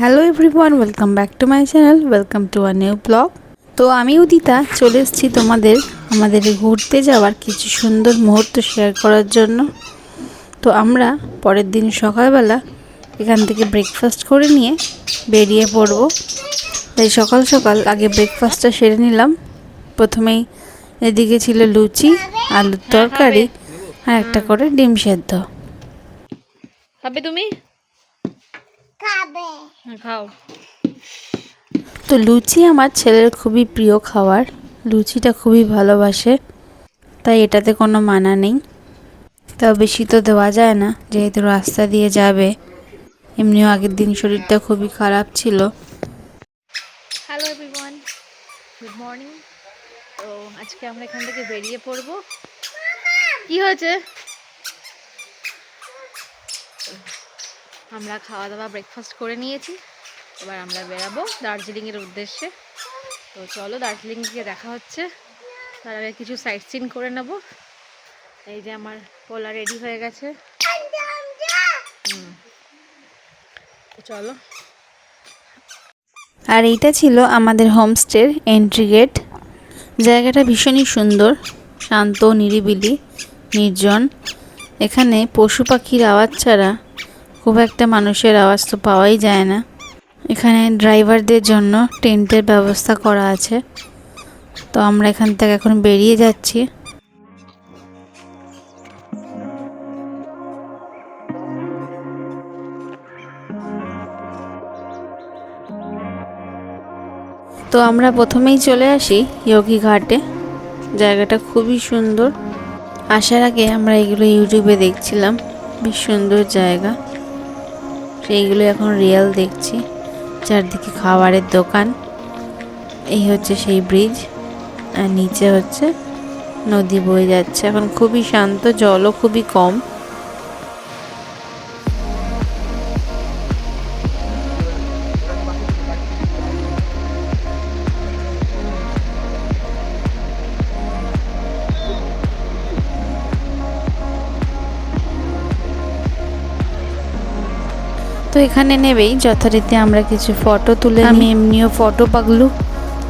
Hello everyone, welcome back to my channel, welcome to a new blog. তো আমি উদিতা চলে এসেছি আমাদের ঘুরতে যাওয়ার কিছু সুন্দর মুহূর্ত শেয়ার করার জন্য। তো আমরা পরের দিন সকালবেলা এখান থেকে ব্রেকফাস্ট করে নিয়ে বেরিয়ে পড়ব। তাই সকাল সকাল আগে ব্রেকফাস্টটা সেরে নিলাম। প্রথমেই এদিকে ছিল লুচি, আলুর তরকারি আর একটা করে ডিম সেদ্ধ। খাবে তুমি? খাবে। খাও। তো লুচি আমার ছেলের খুবই প্রিয় খাবার, লুচিটা খুবই ভালোবাসে, তাই এটাতে কোনো মানা নেই। তাও বেশি তো দেওয়া যায় না, যেহেতু রাস্তা দিয়ে যাবে। এমনিও আগের দিন শরীরটা খুবই খারাপ ছিল। Hello everyone, good morning. তো আজকে আমরা এখান থেকে বেরিয়ে পড়ব। কি হয়েছে? আমরা খাওয়া দাওয়া ব্রেকফাস্ট করে নিয়েছি, এবার আমরা বেরাবো দার্জিলিংয়ের উদ্দেশ্যে। তো চলো দার্জিলিং গিয়ে দেখা হচ্ছে। তার আগে কিছু সাইট সিন করে নেব। এই যে আমার পোলা রেডি হয়ে গেছে। চলো। আর এইটা ছিল আমাদের হোমস্টের এন্ট্রি গেট। জায়গাটা ভীষণই সুন্দর, শান্ত, নিরিবিলি, নির্জন। এখানে পশু পাখির আওয়াজ ছাড়া খুব একটা মানুষের আওয়াজ তো পাওয়াই যায় না। এখানে ড্রাইভারদের জন্য টেন্টের ব্যবস্থা করা আছে। তো আমরা এখান থেকে এখন বেরিয়ে যাচ্ছি। তো আমরা প্রথমেই চলে আসি যোগী ঘাটে। জায়গাটা খুবই সুন্দর। আসার আগে আমরা এগুলো ইউটিউবে দেখছিলাম, বেশ সুন্দর জায়গা। সেইগুলো এখন রিয়েল দেখছি। চারদিকে খাবারের দোকান। এই হচ্ছে সেই ব্রিজ, আর নিচে হচ্ছে নদী বয়ে যাচ্ছে। এখন খুবই শান্ত, জলও খুবই কম। তো এখানে নেবেই যথারীতি আমরা কিছু ফটো তুলে, আমি এমনিও ফটো পাগলু।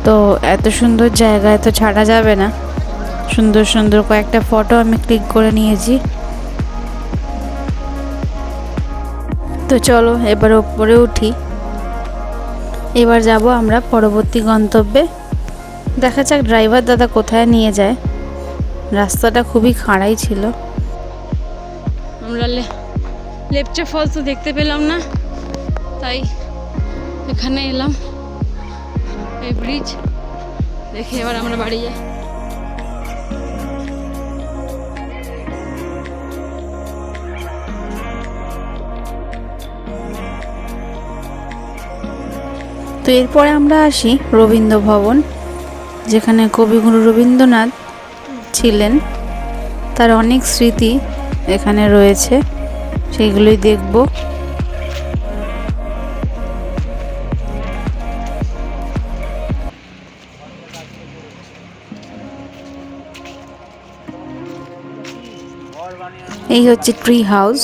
তো এত সুন্দর জায়গা এত ছাড়া যাবে না। সুন্দর সুন্দর কয়েকটা ফটো আমি ক্লিক করে নিয়েছি। তো চলো এবার ওপরে উঠি। এবার যাব আমরা পরবর্তী গন্তব্যে। দেখা যাক ড্রাইভার দাদা কোথায় নিয়ে যায়। রাস্তাটা খুবই খাড়াই ছিল। আমরা লেপচা ফলস তো দেখতে পেলাম না, তাই এখানে এলাম। এই ব্রিজ দেখে এবার আমরা বাড়ি যাই। তো এরপরে আমরা আসি রবীন্দ্র ভবন, যেখানে কবিগুরু রবীন্দ্রনাথ ছিলেন। তার অনেক স্মৃতি এখানে রয়েছে, সেইগুলোই দেখব। এই হচ্ছে ট্রি হাউস,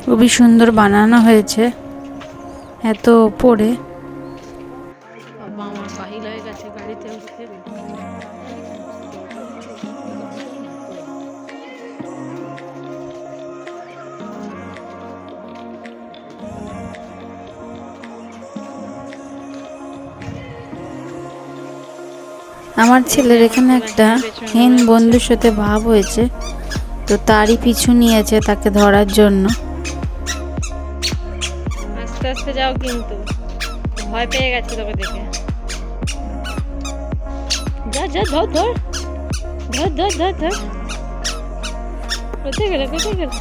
খুবই সুন্দর বানানো হয়েছে, এত ওপরে। বাবা আমার বাহিল হয়ে গেছে গাড়িতে উঠতে। আমার ছেলের এখানে একটা হেন বন্ধুর সাথে ভাব হয়েছে, তো তারই পিছু নিয়েছে তাকে ধরার জন্য। আস্তে আস্তে যাও, কিন্তু ভয় পেয়ে গেছে তোকে দেখে। যা যা, ধর ধর ধর ধর ধর ধর। কোথায় গেল কোথায় গেল?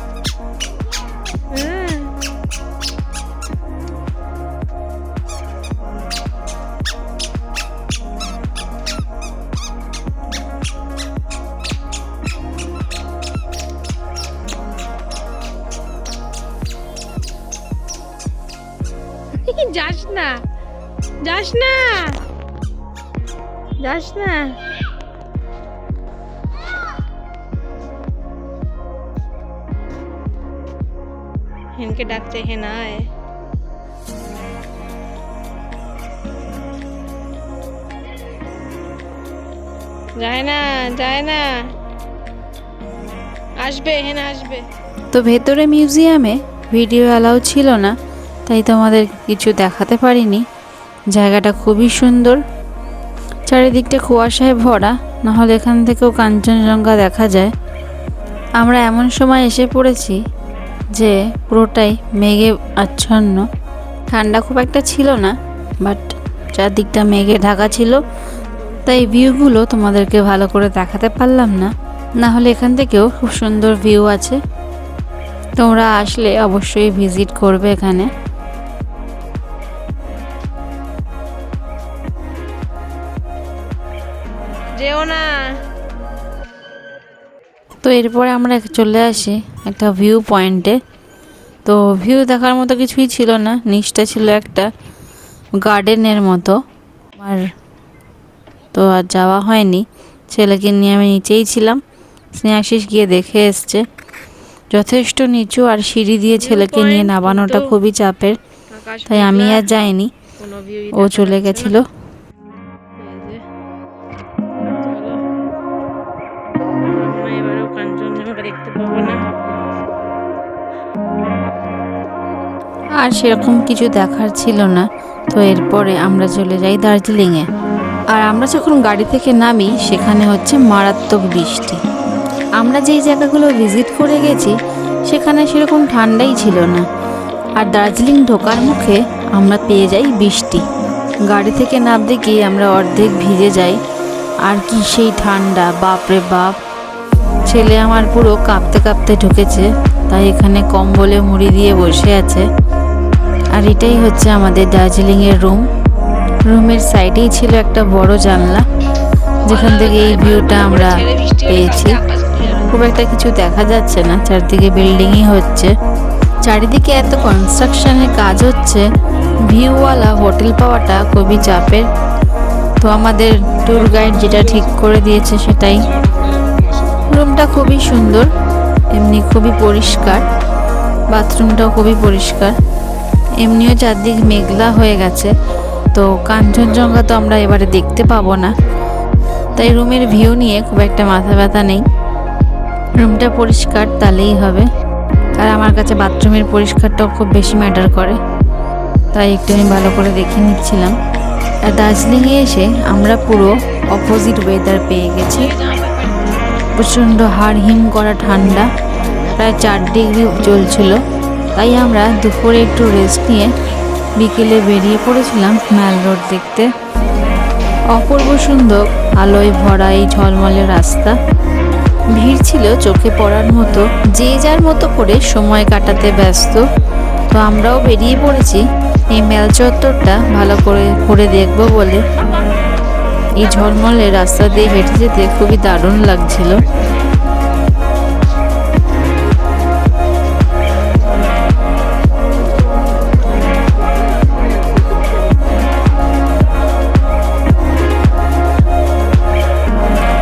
যাস না যাস না যাস না। হেনকে ডাকতে হেন আয়। যায় না, যায় না, আসবে, হেনা আসবে। তো ভেতরে মিউজিয়ামে ভিডিও অ্যালাউ ছিল না, তাই তোমাদের কিছু দেখাতে পারিনি। জায়গাটা খুবই সুন্দর, চারিদিকটা কুয়াশায় ভরা, নাহলে এখান থেকেও কাঞ্চনজঙ্ঘা দেখা যায়। আমরা এমন সময় এসে পড়েছি যে পুরোটাই মেঘে আচ্ছন্ন, ঠান্ডা খুব একটা ছিল না, বাট চারদিকটা মেঘে ঢাকা ছিল, তাই ভিউগুলো তোমাদেরকে ভালো করে দেখাতে পারলাম না। না হলে এখান থেকেও খুব সুন্দর ভিউ আছে, তোমরা আসলে অবশ্যই ভিজিট করবে এখানে। যেও না। তো এরপরে আমরা চলে আসি একটা ভিউ পয়েন্টে। তো ভিউ দেখার মতো কিছুই ছিল না, নিচটা ছিল একটা গার্ডেনের মতো। আর তো আর যাওয়া হয়নি, ছেলেকে নিয়ে আমি নিচেই ছিলাম। স্নেহাশিস গিয়ে দেখে এসছে, যথেষ্ট নিচু, আর সিঁড়ি দিয়ে ছেলেকে নিয়ে নামানোটা খুবই চাপের, তাই আমি আর যাইনি, ও চলে গেছিল। এবারেও কাঞ্চনজঙ্ঘা দেখতে পাবো না। আর সেরকম কিছু দেখার ছিল না। তো এরপরে আমরা চলে যাই দার্জিলিংয়ে। আর আমরা যখন গাড়ি থেকে নামি সেখানে হচ্ছে মারাত্মক বৃষ্টি। আমরা যেই জায়গাগুলো ভিজিট করে গেছি সেখানে সেরকম ঠান্ডাই ছিল না, আর দার্জিলিং ঢোকার মুখে আমরা পেয়ে যাই বৃষ্টি। গাড়ি থেকে নামতে গিয়ে আমরা অর্ধেক ভিজে যাই, আর কি সেই ঠান্ডা, বাপরে বাপ। ছেলে আমার পুরো কাঁপতে কাঁপতে ঢুকেছে, তাই এখানে কম্বলে মুড়ি দিয়ে বসে আছে। আর এটাই হচ্ছে আমাদের দার্জিলিংয়ের রুমের সাইডেই ছিল একটা বড় জানলা, যেখান থেকে এই ভিউটা আমরা পেয়েছি। খুব একটা কিছু দেখা যাচ্ছে না, চারদিকে বিল্ডিংই হচ্ছে, চারিদিকে এত কনস্ট্রাকশনের কাজ হচ্ছে, ভিউওয়ালা হোটেল পাওয়াটা খুবই চাপের। তো আমাদের ট্যুর গাইড যেটা ঠিক করে দিয়েছে সেটাই। রুমটা খুবই সুন্দর, এমনি খুবই পরিষ্কার, বাথরুমটাও খুবই পরিষ্কার। এমনিও চারদিক মেঘলা হয়ে গেছে, তো কাঞ্চনজঙ্ঘা তো আমরা এবারে দেখতে পাবো না, তাই রুমের ভিউ নিয়ে খুব একটা মাথা ব্যথা নেই। রুমটা পরিষ্কার তাহলেই হবে, আর আমার কাছে বাথরুমের পরিষ্কারটাও খুব বেশি ম্যাটার করে, তাই একটু আমি ভালো করে দেখে নিচ্ছিলাম। আর দার্জিলিংয়ে এসে আমরা পুরো অপোজিট ওয়েদার পেয়ে গেছি। প্রচণ্ড হাড় হিম করা ঠান্ডা, প্রায় 4 ডিগ্রি চলছিল, তাই আমরা দুপুরে একটু রেস্ট নিয়ে বিকেলে বেরিয়ে পড়েছিলাম ম্যাল রোড দেখতে। অপূর্ব সুন্দর আলোয় ভরা এই ঝলমলে রাস্তা, ভিড় ছিল চোখে পড়ার মতো, যে যার মতো করে সময় কাটাতে ব্যস্ত। তো আমরাও বেরিয়ে পড়েছি এই মেল চত্বরটা ভালো করে ঘুরে দেখবো বলে। এই ঝলমলে রাস্তা দিয়ে হেঁটে যেতে খুবই দারুণ লাগছিল।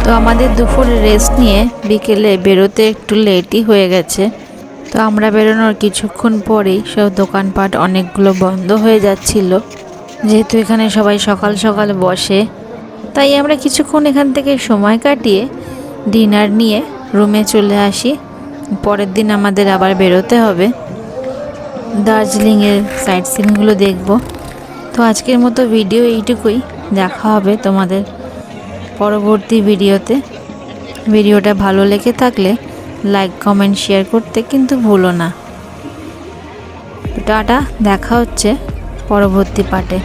তো আমাদের দুপুরে রেস্ট নিয়ে বিকেলে বেরোতে একটু লেটই হয়ে গেছে। তো আমরা বেরোনোর কিছুক্ষণ পরেই সব দোকানপাট অনেকগুলো বন্ধ হয়ে যাচ্ছিল, যেহেতু এখানে সবাই সকাল সকাল বসে, তাই আমরা কিছুক্ষণ এখান থেকে সময় কাটিয়ে ডিনার নিয়ে রুমে চলে আসি। পরের দিন আমাদের আবার বেরোতে হবে, দার্জিলিংয়ের সাইট সিনগুলো দেখব। তো আজকের মতো ভিডিও এইটুকুই, দেখা হবে তোমাদের পরবর্তী ভিডিওতে। ভিডিওটা ভালো লেগে থাকলে লাইক কমেন্ট শেয়ার করতে কিন্তু ভুলো না। টাটা, দেখা হচ্ছে পরবর্তী পার্টে।